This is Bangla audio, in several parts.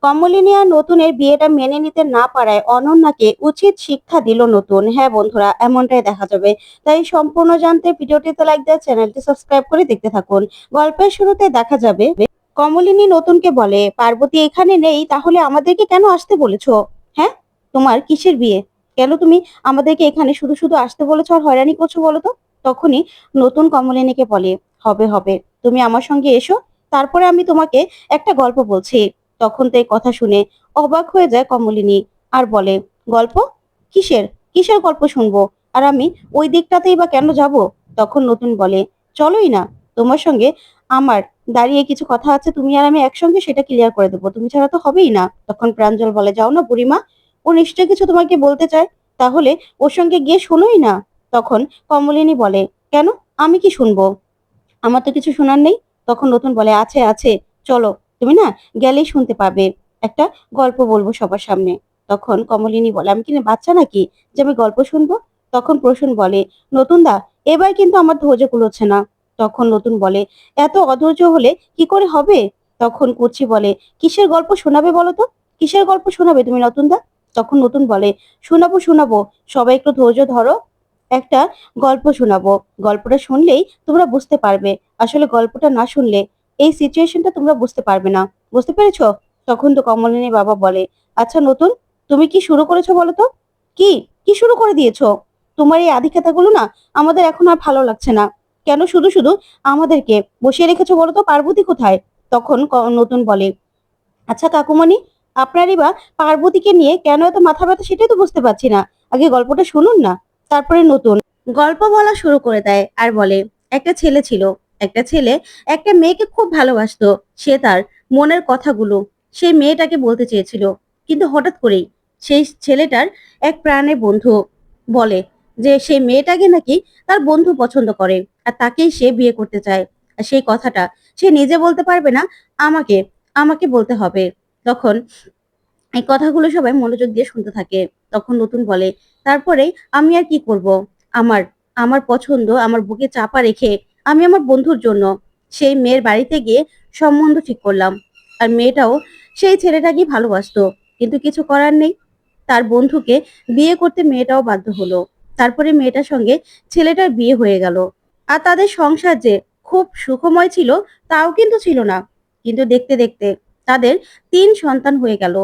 কমলিনী আর নতুনের বিয়েটা মেনে নিতে না পারায় অনন্যাকে উচিত শিক্ষা দিল নতুন। হ্যাঁ বন্ধুরা, এমনটাই দেখা যাবে। তাই সম্পূর্ণ জানতে ভিডিওটিতে লাইক দিয়ে চ্যানেলটি সাবস্ক্রাইব করে দেখতে থাকুন। গল্পের শুরুতে দেখা যাবে কমলিনী নতুনকে বলে, পার্বতী এখানে নেই, তাহলে আমাদেরকে কেন আসতে বলেছো? হ্যাঁ, তোমার কিসের বিয়ে? কেন তুমি আমাদেরকে এখানে শুধু শুধু আসতে বলেছো আর হয়রানি করছো বলো তো? তখনই নতুন কমলিনীকে বলে, হবে হবে, তুমি আমার সঙ্গে এসো, তারপরে আমি তোমাকে একটা গল্প বলছি। তখন তো এই কথা শুনে অবাক হয়ে যায় কমলিনী আর বলে, গল্প? কিসের? কিসের গল্প শুনবো? আর আমি ওই দিকটাতেই বা কেন যাব? তখন নতুন বলে, চলোই না, তোমার সঙ্গে আমার দাঁড়িয়ে কিছু কথা আছে, তুমি আর আমি একসঙ্গে সেটা ক্লিয়ার করে দেবো, তুমি ছাড়া তো হবেই না। তখন প্রাঞ্জল বলে, যাও না বুড়িমা, ও নিশ্চয়ই কিছু তোমাকে বলতে চায়, তাহলে ওর সঙ্গে গিয়ে শোনোই না। তখন কমলিনী বলে, কেন, আমি কি শুনবো? আমার তো কিছু শোনার নেই। তখন নতুন বলে, আছে আছে, চলো, তুমি না গেলেই শুনতে পাবে, একটা গল্প বলবো সবার সামনে। তখন কমলিনী বলে, আমি কি না বাচ্চা নাকি যে আমি গল্প শুনবো? তখন প্রসূন বলে, নতুন দা, এবার কিন্তু আমার ধৈর্য কুলোচ্ছে না। তখন নতুন বলে, এত অধৈর্য হলে কি করে হবে? তখন কুচি বলে, কিসের গল্প শোনাবে বলো তো? কিসের গল্প শোনাবে তুমি নতুন দা? তখন নতুন বলে, শোনাবো শোনাবো, সবাই একটু ধৈর্য ধরো, একটা গল্প শোনাবো। গল্পটা শুনলেই তোমরা বুঝতে পারবে। আসলে গল্পটা না শুনলে এই সিচুয়েশনটা তোমরা বুঝতে পারবে না। বুঝতে পেরেছো? তখন তো কমলিনীর বাবা বলে, আচ্ছা নতুন, তুমি কি শুরু করেছো বলো তো? কি? কি শুরু করে দিয়েছো? তোমার এই আধিক্যতাগুলো না আমাদের এখন আর ভালো লাগছে না। কেন শুধু শুধু আমাদেরকে বসিয়ে রেখেছো বলো তো? পার্বতী কোথায়? তখন নতুন বলে, আচ্ছা কাকুমণি, আপনারই বা পার্বতীকে নিয়ে কেন এত মাথা ব্যথা সেটাই তো বুঝতে পারছি না। আগে গল্পটা শুনুন না। তারপরে নতুন গল্প বলা শুরু করে দেয় আর বলে, একটা ছেলে ছিল। একটা ছেলে একটা মেয়েকে খুব ভালোবাসতো। সে তার মনের কথাগুলো সেই মেয়েটাকে বলতে চেয়েছিল, কিন্তু হঠাৎ করেই সেই ছেলেটার এক প্রাণের বন্ধু বলে যে সেই মেয়েটাকে নাকি তার বন্ধু পছন্দ করে আর তাকেই সে বিয়ে করতে চায়। আর সেই কথাটা সে নিজে বলতে পারবে না, আমাকে আমাকে বলতে হবে। তখন এই কথাগুলো সবাই মনোযোগ দিয়ে শুনতে থাকে। তখন নতুন বলে, তারপরে আমি আর কি করব? আমার আমার পছন্দ আমার বুকে চাপা রেখে আমি আমার বন্ধুর জন্য সেই মেয়ের বাড়িতে গিয়ে সম্বন্ধ ঠিক করলাম। আর মেয়েটাও সেই ছেলেটাকেই ভালোবাসতো, কিন্তু কিছু করার নেই, তার বন্ধুকে বিয়ে করতে মেয়েটাও বাধ্য হলো। তারপরে মেয়েটার সঙ্গে ছেলেটার বিয়ে হয়ে গেল। আর তাদের সংসার যে খুব সুখময় ছিল তাও কিন্তু ছিল না। কিন্তু দেখতে দেখতে তাদের ৩ সন্তান হয়ে গেল,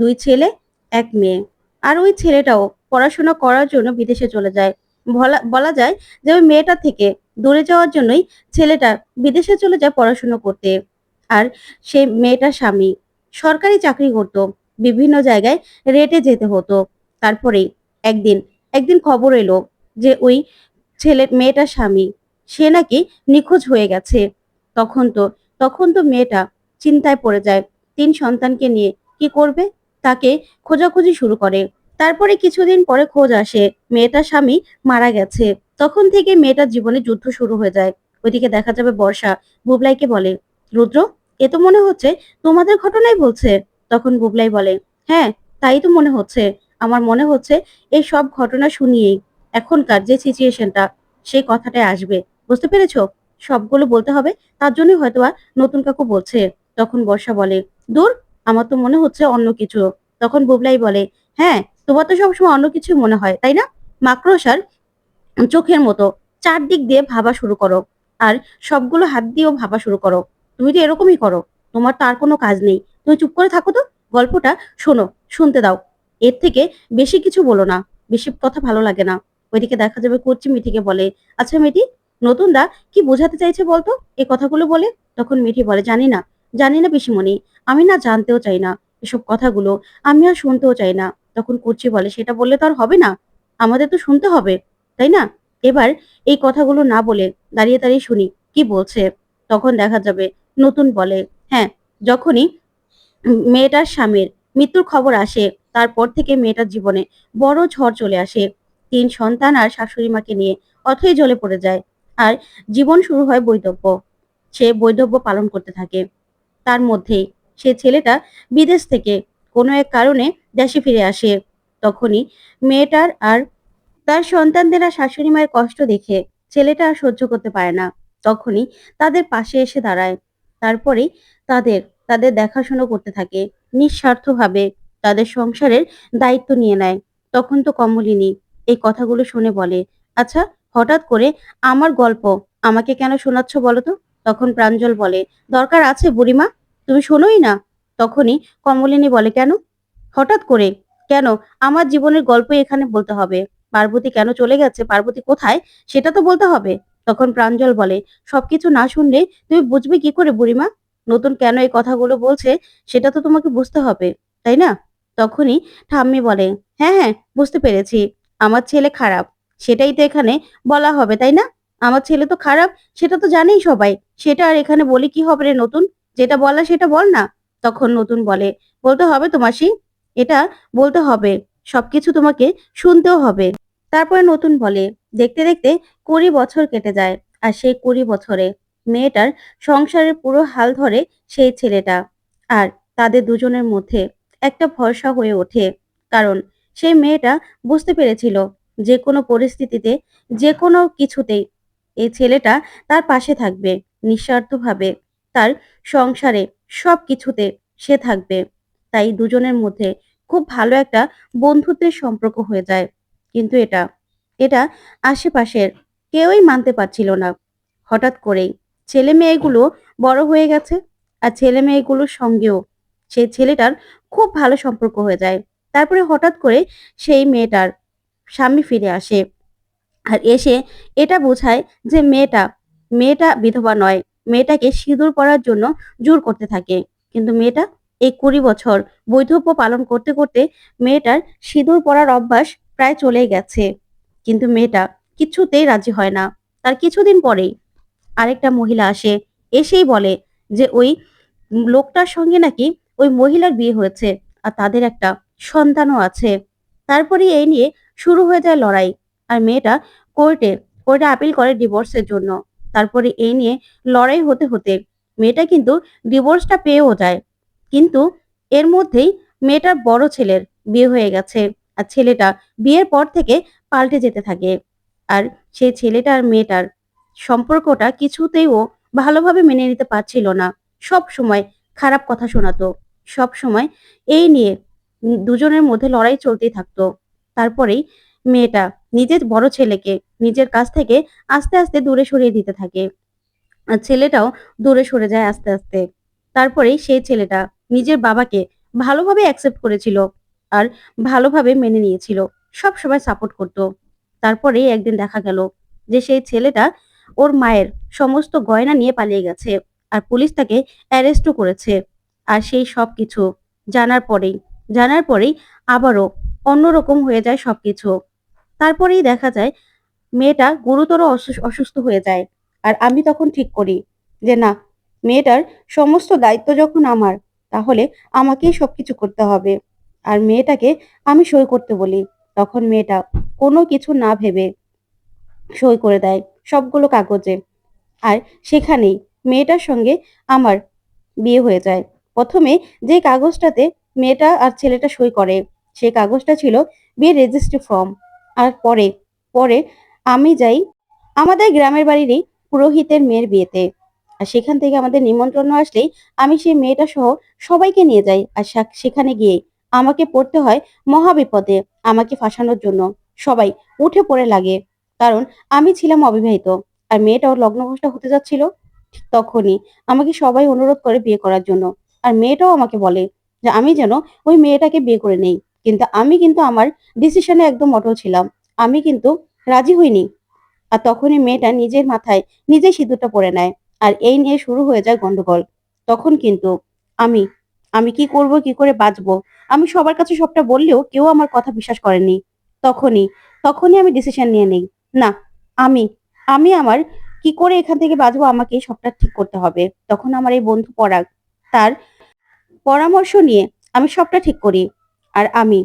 2 ছেলে 1 মেয়ে। আর ওই ছেলেটাও পড়াশোনা করার জন্য বিদেশে চলে যায়। বলা বলা যায় যে ওই মেয়েটা থেকে দূরে যাওয়ার জন্যই ছেলেটা বিদেশে চলে যায় পড়াশোনা করতে। আর সেই মেয়েটার স্বামী সরকারি চাকরি করত, বিভিন্ন জায়গায় রেটে যেতে হতো। তারপরেই একদিন একদিন খবর এলো যে ওই মেয়েটার স্বামী সে নাকি নিখোঁজ হয়ে গেছে। তখন তো তখন তো মেয়েটা চিন্তায় পড়ে যায়। 3 সন্তানকে নিয়ে কি করবে? তাকে খোঁজাখুঁজি শুরু করে। তারপরে কিছুদিন পরে খোঁজ আসে মেয়েটার স্বামী মারা গেছে। তখন থেকে মেয়েটার জীবনে যুদ্ধ শুরু হয়ে যায়। ওইদিকে দেখা যাবে বর্ষা বুবলাইকে বলে, রুদ্র, এ তো মনে হচ্ছে তোমাদের ঘটনাই বলছে। তখন বুবলাই বলে, হ্যাঁ, তাই তো মনে হচ্ছে। আমার মনে হচ্ছে এই সব ঘটনা শুনিয়েই এখনকার যে সিচুয়েশনটা সেই কথাটাই আসবে। বুঝতে পেরেছো? সবগুলো বলতে হবে, তার জন্যই হয়তোবা নতুন কাকু বলছে। তখন বর্ষা বলে, দূর, আমার তো মনে হচ্ছে অন্য কিছু। তখন বুবলাই বলে, হ্যাঁ, তোমার তো সবসময় অন্য কিছু মনে হয়, তাই না? মাকড়সার চোখের মতো চারদিক দিয়ে ভাবা শুরু করো, আর সবগুলো হাত দিয়েও ভাবা শুরু করো। তুমি তো এরকমই করো, তোমার তো আর কোনো কাজ নেই। তুমি চুপ করে থাকো তো, গল্পটা শোনো, শুনতে দাও। এর থেকে বেশি কিছু বলো না, বেশি কথা ভালো লাগে না। ওইদিকে দেখা যাবে কুচি মিঠিকে বলে, আচ্ছা মিঠি, নতুন দা কি বোঝাতে চাইছে বলতো এই কথাগুলো বলে? তখন মিঠি বলে, জানি না, জানি না পিসিমণি, আমি না জানতেও চাই না এসব কথাগুলো, আমি আর শুনতেও চাই না। তখন কুচি বলে, সেটা বললে তো আর হবে না, আমাদের তো শুনতে হবে, তাই না? এবার এই কথাগুলো না বলে দাঁড়িয়ে দাঁড়িয়ে শুনি কি বলছে। তখন দেখা যাবে নতুন বলে, হ্যাঁ, যখনই মেয়েটার স্বামীর মৃত্যুর খবর আসে তারপর থেকে মেয়েটার জীবনে বড় ঝড় চলে আসে। 3 সন্তান আর শাশুড়ি মাকে নিয়ে অথই জ্বলে পড়ে যায়। আর জীবন শুরু হয় বৈধব্য। সে বৈধব্য পালন করতে থাকে। তার মধ্যেই সে ছেলেটা বিদেশ থেকে কোনো এক কারণে দেশে ফিরে আসে। তখনই মেয়েটার আর তার সন্তানদের আর শাশুড়ি মায়ের কষ্ট দেখে ছেলেটা আর সহ্য করতে পারে না। তখনই তাদের পাশে এসে দাঁড়ায়। তারপরেই তাদের তাদের দেখাশোনা করতে থাকে। নিঃস্বার্থভাবে তাদের সংসারের দায়িত্ব নিয়ে নেয়। তখন তো কমলিনী এই কথাগুলো শুনে বলে, আচ্ছা, হঠাৎ করে আমার গল্প আমাকে কেন শোনাচ্ছ বলো তো? তখন প্রাঞ্জল বলে, দরকার আছে বুড়িমা, তুমি শোনোই না। তখনই কমলিনী বলে, কেন হঠাৎ করে? কেন আমার জীবনের গল্প এখানে বলতে হবে? পার্বতী কেন চলে গেছে, পার্বতী কোথায়, সেটা তো বলতে হবে। তখন প্রাঞ্জল বলে, সবকিছু না শুনলে তুমি বুঝবে কি করে বুড়িমা? নতুন কেন এই কথাগুলো বলছে সেটা তো তোমাকে বুঝতে হবে, তাই না? তখনই ঠাম্মি বলে, হ্যাঁ হ্যাঁ, বুঝতে পেরেছি। আমার ছেলে খারাপ, সেটাই তো এখানে বলা হবে, তাই না? আমার ছেলে তো খারাপ, সেটা তো জানেই সবাই। সেটা আর এখানে বলি কি হবে রে নতুন? যেটা বলা সেটা বল না। তখন নতুন বলে, বলতে হবে তো মাসি, এটা বলতে হবে, সবকিছু তোমাকে শুনতেও হবে। তারপরে নতুন বলে, দেখতে দেখতে 20 বছর কেটে যায়। আর সেই 20 বছরে মেয়েটার সংসারের পুরো হাল ধরে সেই ছেলেটা। আর তাদের দুজনের মধ্যে একটা ভরসা হয়ে ওঠে। কারণ সেই মেয়েটা বুঝতে পেরেছিল যে কোনো পরিস্থিতিতে, যে কোনো কিছুতেই এই ছেলেটা তার পাশে থাকবে, নিঃস্বার্থভাবে তার সংসারে সব কিছুতে সে থাকবে। তাই দুজনের মধ্যে খুব ভালো একটা বন্ধুত্বের সম্পর্ক হয়ে যায়। কিন্তু এটা এটা আশেপাশের কেউই মানতে পারছিল না। হঠাৎ করেই ছেলে মেয়েগুলো বড় হয়ে গেছে, আর ছেলে মেয়েগুলোর সঙ্গেও সেই ছেলেটার খুব ভালো সম্পর্ক হয়ে যায়। তারপরে হঠাৎ করে সেই মেয়েটার স্বামী ফিরে আসে, আর এসে এটা বোঝায় যে মেয়েটা মেয়েটা বিধবা নয়। মেয়েটাকে সিঁদুর পরার জন্য জোর করতে থাকে। কিন্তু মেয়েটা এই 20 বছর বৈধব্য পালন করতে করতে মেয়েটার সিঁদুর পরার অভ্যাস প্রায় চলেই গেছে। কিন্তু মেয়েটা কিছুতেই রাজি হয় না। তার কিছুদিন পরেই আরেকটা মহিলা আসে, এসেই বলে যে ওই লোকটার সঙ্গে নাকি ওই মহিলার বিয়ে হয়েছে, আর তাদের একটা সন্তানও আছে। তারপরে এই নিয়ে শুরু হয়ে যায় লড়াই। আর মেয়েটা কোর্টে কোর্টে আপিল করে ডিভোর্সের জন্য। তারপরে এই নিয়ে লড়াই হতে হতে মেয়েটা কিন্তু ডিভোর্সটা পেয়েও যায়। কিন্তু এর মধ্যেই মেয়েটার বড় ছেলের বিয়ে হয়ে গেছে। আর ছেলেটা বিয়ের পর থেকে পাল্টে যেতে থাকে। আর সেই ছেলেটা আর মেয়েটার সম্পর্কটা কিছুতেই ও ভালোভাবে মেনে নিতে পারছিল না। সব সময় খারাপ কথা শোনাতো। সব সময় এই নিয়ে দুজনের মধ্যে লড়াই চলতেই থাকতো। তারপরেই মেয়েটা নিজের বড় ছেলেকে নিজের কাছ থেকে আস্তে আস্তে দূরে সরিয়ে দিতে থাকে। আর ছেলেটাও দূরে সরে যায় আস্তে আস্তে। তারপরেই সেই ছেলেটা নিজের বাবাকে ভালোভাবে অ্যাকসেপ্ট করেছিল, আর ভালোভাবে মেনে নিয়েছিল, সব সময় সাপোর্ট করতো। তারপরেই একদিন দেখা গেল যে সেই ছেলেটা ওর মায়ের সমস্ত গয়না নিয়ে পালিয়ে গেছে, আর পুলিশ তাকে অ্যারেস্টও করেছে। আর সেই সব কিছু জানার পরেই আবারও অন্যরকম হয়ে যায় সবকিছু। তারপরেই দেখা যায় মেয়েটা গুরুতর অসুস্থ হয়ে যায়। আর আমি তখন ঠিক করি যে না, মেয়েটার সমস্ত দায়িত্ব যখন আমার, তাহলে আমাকেই সবকিছু করতে হবে। আর মেয়েটাকে আমি সই করতে বলি। তখন মেয়েটা কোনো কিছু না ভেবে সই করে দেয় সবগুলো কাগজে। আর সেখানেই মেয়েটার সঙ্গে আমার বিয়ে হয়ে যায়। প্রথমে যে কাগজটাতে মেয়েটা আর ছেলেটা সই করে, সেই কাগজটা ছিল বিয়ের রেজিস্ট্রি ফর্ম। আর পরে পরে আমি যাই আমাদের গ্রামের বাড়িরই পুরোহিতের মেয়ের বিয়েতে। আর সেখান থেকে আমাদের নিমন্ত্রণ আসলেই আমি সেই মেয়েটা সহ সবাইকে নিয়ে যাই। আর সেখানে গিয়ে আমাকে পড়তে হয় মহাবিপদে। আমাকে ফাঁসানোর জন্য সবাই উঠে পড়ে লাগে, কারণ আমি ছিলাম অবিবাহিত, আর মেয়েটাও লগ্নভ্রষ্ট হতে যাচ্ছিল। ঠিক তখনই আমাকে সবাই অনুরোধ করে বিয়ে করার জন্য। আর মেয়েটাও আমাকে বলে যে আমি যেন ওই মেয়েটাকে বিয়ে করে নেই। কিন্তু আমি কিন্তু আমার ডিসিশনে একদম অটল ছিলাম। আমি কিন্তু রাজি হইনি। আর তখনই মেয়েটা নিজের মাথায় নিজেই সিঁদুরটা পরে নেয়। আর এই নিয়ে শুরু হয়ে যায় গন্ডগোল। তখন কিন্তু আমি আমি কি করব, কি করে বাঁচবো, আমি সবার কাছে সবটা বললেও কেউ আমার কথা বিশ্বাস করেনি। তখনই তখনই আমি ডিসিশন নিয়ে নেই, না, আমি আমি আমার কি করে এখান থেকে বাঁচবো, আমাকে সবটা ঠিক করতে হবে। তখন আমার এই বন্ধু পরাগ, তার পরামর্শ নিয়ে আমি সবটা ঠিক করি। আর আমি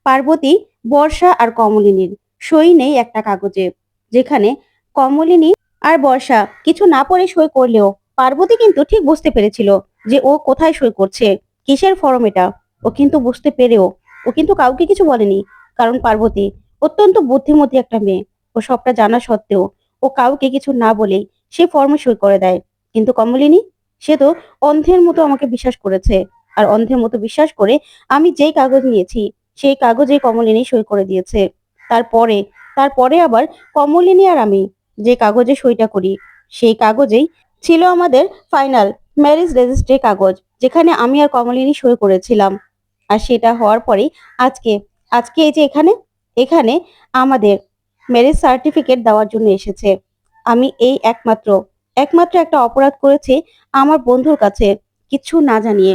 পার্বতী, বর্ষা আর কমলিনীর সই নেই একটা কাগজে, যেখানে কমলিনী আর বর্ষা কিছু না পড়ে সই করলেও পার্বতী কিন্তু ঠিক বুঝতে পেরেছিল যে ও কোথায় সই করছে, কিসের ফর্ম এটা। ও কিন্তু বুঝতে পেরেও ও কিন্তু কাউকে কিছু বলেনি, কারণ পার্বতী অত্যন্ত বুদ্ধিমতী একটা মেয়ে। ও সবটা জানা সত্ত্বেও ও কাউকে কিছু না বলেই সে ফর্মে সই করে দেয়। কিন্তু কমলিনী, সে তো অন্ধের মতো আমাকে বিশ্বাস করেছে। আর অন্ধের মতো বিশ্বাস করে আমি যেই কাগজ নিয়েছি সেই কাগজেই কমলিনী সই করে দিয়েছে। তারপরে তারপরে আবার কমলিনী আর আমি যে কাগজে সইটা করি সেই কাগজেই ছিল আমাদের ফাইনাল ম্যারেজ রেজিস্ট্রি কাগজ, যেখানে আমি আর কমলিনী সই করেছিলাম। আর সেটা হওয়ার পরেই আজকে আজকে এই যে এখানে এখানে আমাদের ম্যারেজ সার্টিফিকেট দেওয়ার জন্য এসেছে। আমি এই একমাত্র একমাত্র একটা অপরাধ করেছি আমার বন্ধুর কাছে কিছু না জানিয়ে।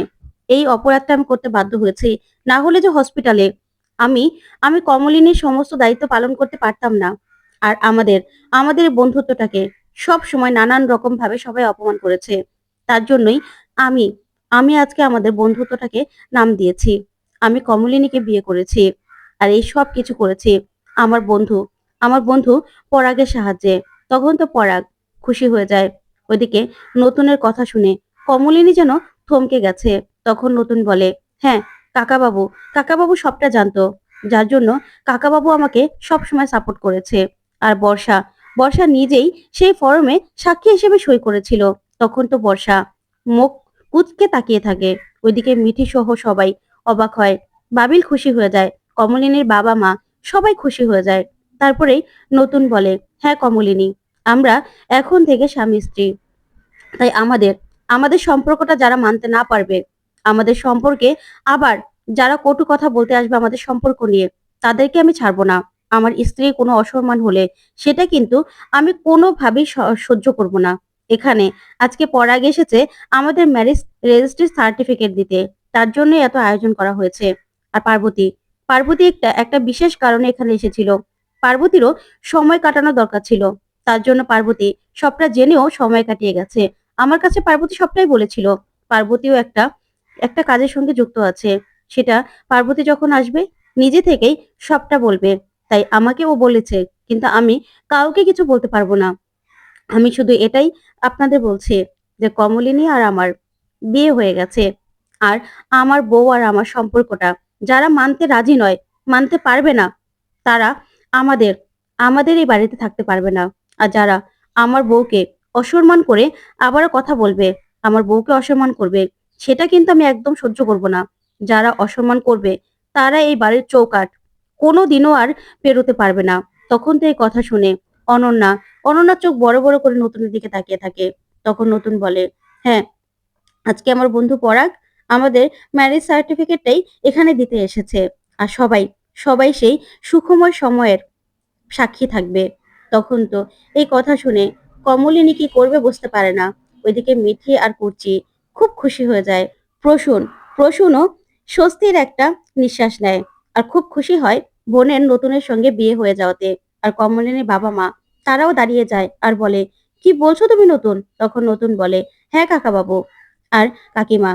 এই অপরাধটা আমি করতে বাধ্য হয়েছি। না হলে যে হসপিটালে আমি আমি কমলিনীর সমস্ত দায়িত্ব পালন করতে পারতাম না। আর আমাদের আমাদের এই বন্ধুত্বটাকে সব সময় নানান রকম ভাবে সবাই অপমান করেছে। তার জন্যই আমি আমি আজকে আমাদের বন্ধুত্বটাকে নাম দিয়েছি। আমি কমলিনীকে বিয়ে করেছি। আর এই সব কিছু করেছি আমার বন্ধু আমার বন্ধু পরাগের সাহায্যে। তখন তো পরাগ খুশি হয়ে যায়। ওইদিকে নতুনের কথা শুনে কমলিনী যেন থমকে গেছে। তখন নতুন বলে, হ্যাঁ কাকাবাবু কাকাবাবু সবটা জানতো, যার জন্য কাকাবাবু আমাকে সব সময় সাপোর্ট করেছে। আর বর্ষা বর্ষা নিজেই সেই ফর্মে সাক্ষী হিসেবে সই করেছিল। তখন তো বর্ষা মুখ কুঁচকে তাকিয়ে থাকে। ওইদিকে মিঠি সহ সবাই অবাক হয়। বাবিল খুশি হয়ে যায়, কমলিনীর বাবা মা সবাই খুশি হয়ে যায়। তারপরেই নতুন বলে, হ্যাঁ কমলিনী, আমরা এখন থেকে স্বামী স্ত্রী। তাই আমাদের আমাদের সম্পর্কটা যারা মানতে না পারবে, আমাদের সম্পর্কে আবার যারা কটু কথা বলতে আসবে আমাদের সম্পর্ক নিয়ে, তাদেরকে আমি ছাড়বো না। আমার স্ত্রীর কোনো অসম্মান হলে সেটা কিন্তু আমি কোনোভাবেই সহ্য করব না। এখানে আজকে পরাগ এসেছে আমাদের ম্যারেজ রেজিস্ট্রি সার্টিফিকেট দিতে। তার জন্য এত আয়োজন করা হয়েছে। আর পার্বতী পার্বতী একটা একটা বিশেষ কারণে এখানে এসেছিল। পার্বতীরও সময় কাটানো দরকার ছিল। তার জন্য পার্বতী সবটা জেনেও সময় কাটিয়ে গেছে। আমার কাছে পার্বতী সবটাই বলেছিল। পার্বতীও একটা একটা কাজের সঙ্গে যুক্ত আছে। সেটা পার্বতী যখন আসবে নিজে থেকেই সবটা বলবে। তাই আমাকে ও বলেছে, কিন্তু আমি কাউকে কিছু বলতে পারবো না। আমি শুধু এটাই আপনাদের বলছি যে কমলিনী আর আমার বিয়ে হয়ে গেছে। আর আমার বউ আর আমার সম্পর্কটা যারা মানতে রাজি নয়, মানতে পারবে না, তারা আমাদের আমাদের এই বাড়িতে থাকতে পারবে না। আর যারা আমার বউকে অসম্মান করে আবারও কথা বলবে, আমার বউকে অসম্মান করবে, সেটা কিন্তু আমি একদম সহ্য করব না। যারা অসম্মান করবে তারা এই বাড়ির চৌকাঠ কোনো দিনও আর পেরোতে পারবে না। তখন তো এই কথা শুনে অনন্যা অনন্যার চোখ বড় বড় করে নতুনের দিকে তাকিয়ে থাকে। তখন নতুন বলে, হ্যাঁ আজকে আমার বন্ধু পরাগ আমাদের ম্যারেজ সার্টিফিকেটটাই এখানে দিতে এসেছে। আর সবাই সবাই সেই সুখময় সময়ের সাক্ষী থাকবে। তখন তো এই কথা শুনে কমলিনী কি করবে বুঝতে পারে না। ওইদিকে মিঠি আর কুর্চি খুব খুশি হয়ে যায়। প্রসূন প্রসূনও স্বস্তির একটা নিঃশ্বাস নেয়। আর খুব খুশি হয় বোনের নতুনের সঙ্গে বিয়ে হয়ে যাওয়াতে। আর কমলিনীর বাবা মা তারাও দাঁড়িয়ে যায় আর বলে, কি বলছো তুমি নতুন? তখন নতুন বলে, হ্যাঁ কাকা বাবু আর কাকিমা,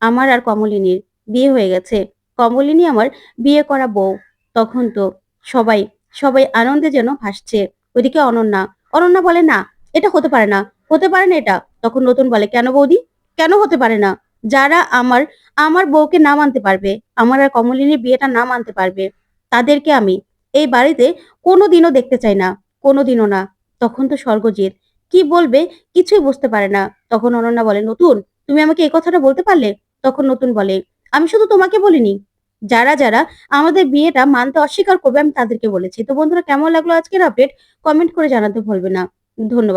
আমার আর কমলিনীর বিয়ে হয়ে গেছে। কমলিনী আমার বিয়ে করা বউ। তখন তো সবাই সবাই আনন্দে যেন ভাসছে। ওইদিকে অনন্যা অনন্যা বলে, না এটা হতে পারে না, হতে পারে না এটা। তখন নতুন বলে, কেন বৌদি, কেন হতে পারে না? যারা আমার আমার বউকে না মানতে পারবে, আমার আর কমলিনীর বিয়েটা না মানতে পারবে, তাদেরকে আমি এই বাড়িতে কোনোদিনও দেখতে চাই না, কোনোদিনও না। তখন তো স্বর্গজিৎ কি বলবে কিছুই বুঝতে পারে না। তখন অনন্যা বলে, নতুন তুমি আমাকে এই কথাটা বলতে পারলে? তখন নতুন বলে, আমি শুধু তোমাকে বলিনি, যারা যারা আমাদের বিয়েটা মানতে অস্বীকার করবে আমি তাদেরকে বলেছি। তো বন্ধুরা, কেমন লাগলো আজকের আপডেট? কমেন্ট করে জানাতে ভুলবে না। ধন্যবাদ।